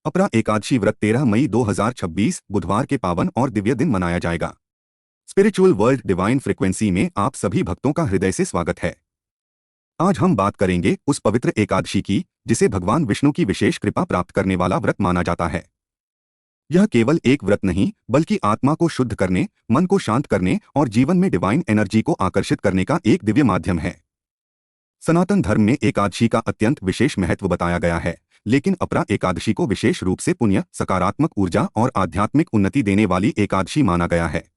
अपरा एकादशी व्रत 13 मई 2026 बुधवार के पावन और दिव्य दिन मनाया जाएगा। स्पिरिचुअल वर्ल्ड डिवाइन फ्रिक्वेंसी में आप सभी भक्तों का हृदय से स्वागत है। आज हम बात करेंगे उस पवित्र एकादशी की जिसे भगवान विष्णु की विशेष कृपा प्राप्त करने वाला व्रत माना जाता है। यह केवल एक व्रत नहीं बल्कि आत्मा को शुद्ध करने, मन को शांत करने और जीवन में डिवाइन एनर्जी को आकर्षित करने का एक दिव्य माध्यम है। सनातन धर्म में एकादशी का अत्यंत विशेष महत्व बताया गया है, लेकिन अपरा एकादशी को विशेष रूप से पुण्य, सकारात्मक ऊर्जा और आध्यात्मिक उन्नति देने वाली एकादशी माना गया है।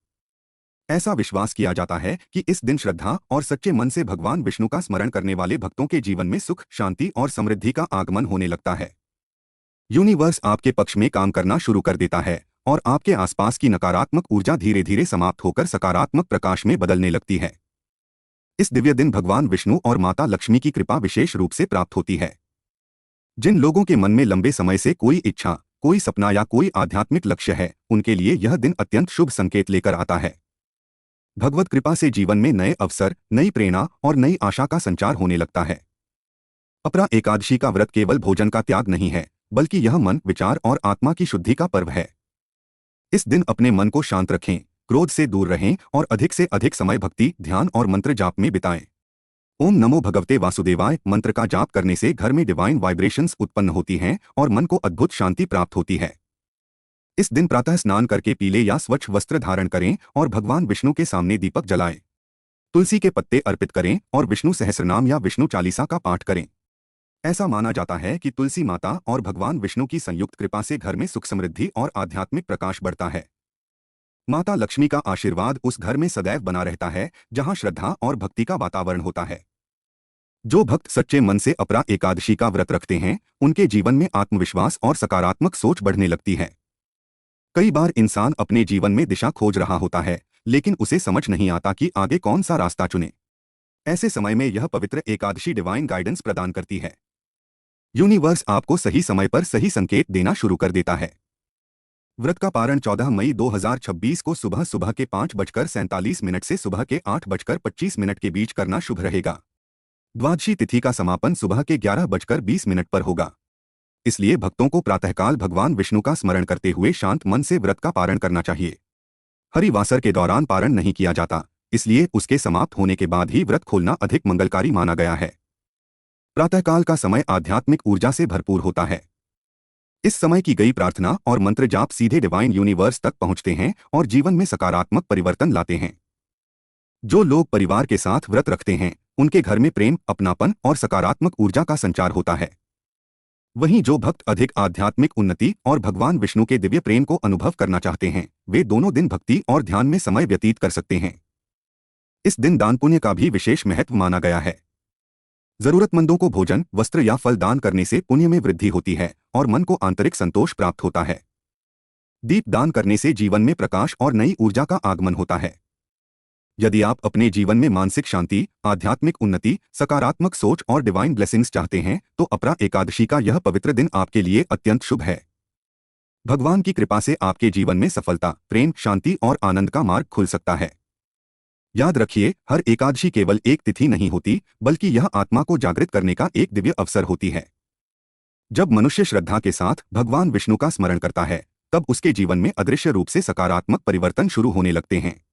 ऐसा विश्वास किया जाता है कि इस दिन श्रद्धा और सच्चे मन से भगवान विष्णु का स्मरण करने वाले भक्तों के जीवन में सुख, शांति और समृद्धि का आगमन होने लगता है। यूनिवर्स आपके पक्ष में काम करना शुरू कर देता है और आपके आसपास की नकारात्मक ऊर्जा धीरे धीरे समाप्त होकर सकारात्मक प्रकाश में बदलने लगती है। इस दिव्य दिन भगवान विष्णु और माता लक्ष्मी की कृपा विशेष रूप से प्राप्त होती है। जिन लोगों के मन में लंबे समय से कोई इच्छा, कोई सपना या कोई आध्यात्मिक लक्ष्य है, उनके लिए यह दिन अत्यंत शुभ संकेत लेकर आता है। भगवत कृपा से जीवन में नए अवसर, नई प्रेरणा और नई आशा का संचार होने लगता है। अपरा एकादशी का व्रत केवल भोजन का त्याग नहीं है, बल्कि यह मन, विचार और आत्मा की शुद्धि का पर्व है। इस दिन अपने मन को शांत रखें, क्रोध से दूर रहें और अधिक से अधिक समय भक्ति, ध्यान और मंत्र जाप में बिताएं। ओम नमो भगवते वासुदेवाय मंत्र का जाप करने से घर में डिवाइन वाइब्रेशंस उत्पन्न होती हैं और मन को अद्भुत शांति प्राप्त होती है। इस दिन प्रातः स्नान करके पीले या स्वच्छ वस्त्र धारण करें और भगवान विष्णु के सामने दीपक जलाएं। तुलसी के पत्ते अर्पित करें और विष्णु सहस्रनाम या विष्णु चालीसा का पाठ करें। ऐसा माना जाता है कि तुलसी माता और भगवान विष्णु की संयुक्त कृपा से घर में सुख, समृद्धि और आध्यात्मिक प्रकाश बढ़ता है। माता लक्ष्मी का आशीर्वाद उस घर में सदैव बना रहता है जहां श्रद्धा और भक्ति का वातावरण होता है। जो भक्त सच्चे मन से अपरा एकादशी का व्रत रखते हैं, उनके जीवन में आत्मविश्वास और सकारात्मक सोच बढ़ने लगती है। कई बार इंसान अपने जीवन में दिशा खोज रहा होता है, लेकिन उसे समझ नहीं आता कि आगे कौन सा रास्ता चुने। ऐसे समय में यह पवित्र एकादशी डिवाइन गाइडेंस प्रदान करती है। यूनिवर्स आपको सही समय पर सही संकेत देना शुरू कर देता है। व्रत का पारण 14 मई 2026 को सुबह सुबह के 5:47 से सुबह के 8:25 के बीच करना शुभ रहेगा। द्वादशी तिथि का समापन सुबह के 11:20 पर होगा। इसलिए भक्तों को प्रातःकाल भगवान विष्णु का स्मरण करते हुए शांत मन से व्रत का पारण करना चाहिए। हरिवासर के दौरान पारण नहीं किया जाता, इसलिए उसके समाप्त होने के बाद ही व्रत खोलना अधिक मंगलकारी माना गया है। प्रातःकाल का समय आध्यात्मिक ऊर्जा से भरपूर होता है। इस समय की गई प्रार्थना और मंत्र जाप सीधे डिवाइन यूनिवर्स तक पहुंचते हैं और जीवन में सकारात्मक परिवर्तन लाते हैं। जो लोग परिवार के साथ व्रत रखते हैं, उनके घर में प्रेम, अपनापन और सकारात्मक ऊर्जा का संचार होता है। वहीं जो भक्त अधिक आध्यात्मिक उन्नति और भगवान विष्णु के दिव्य प्रेम को अनुभव करना चाहते हैं, वे दोनों दिन भक्ति और ध्यान में समय व्यतीत कर सकते हैं। इस दिन दान पुण्य का भी विशेष महत्व माना गया है। जरूरतमंदों को भोजन, वस्त्र या फल दान करने से पुण्य में वृद्धि होती है और मन को आंतरिक संतोष प्राप्त होता है। दीप दान करने से जीवन में प्रकाश और नई ऊर्जा का आगमन होता है। यदि आप अपने जीवन में मानसिक शांति, आध्यात्मिक उन्नति, सकारात्मक सोच और डिवाइन ब्लेसिंग्स चाहते हैं, तो अपरा एकादशी का यह पवित्र दिन आपके लिए अत्यंत शुभ है। भगवान की कृपा से आपके जीवन में सफलता, प्रेम, शांति और आनंद का मार्ग खुल सकता है। याद रखिए, हर एकादशी केवल एक तिथि नहीं होती, बल्कि यह आत्मा को जागृत करने का एक दिव्य अवसर होती है। जब मनुष्य श्रद्धा के साथ भगवान विष्णु का स्मरण करता है, तब उसके जीवन में अदृश्य रूप से सकारात्मक परिवर्तन शुरू होने लगते हैं।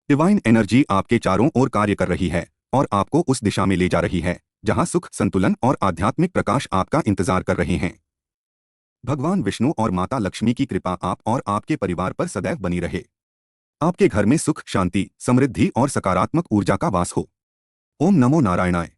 डिवाइन एनर्जी आपके चारों ओर कार्य कर रही है और आपको उस दिशा में ले जा रही है जहां सुख, संतुलन और आध्यात्मिक प्रकाश आपका इंतजार कर रहे हैं। भगवान विष्णु और माता लक्ष्मी की कृपा आप और आपके परिवार पर सदैव बनी रहे। आपके घर में सुख, शांति, समृद्धि और सकारात्मक ऊर्जा का वास हो। ओम नमो नारायणाय।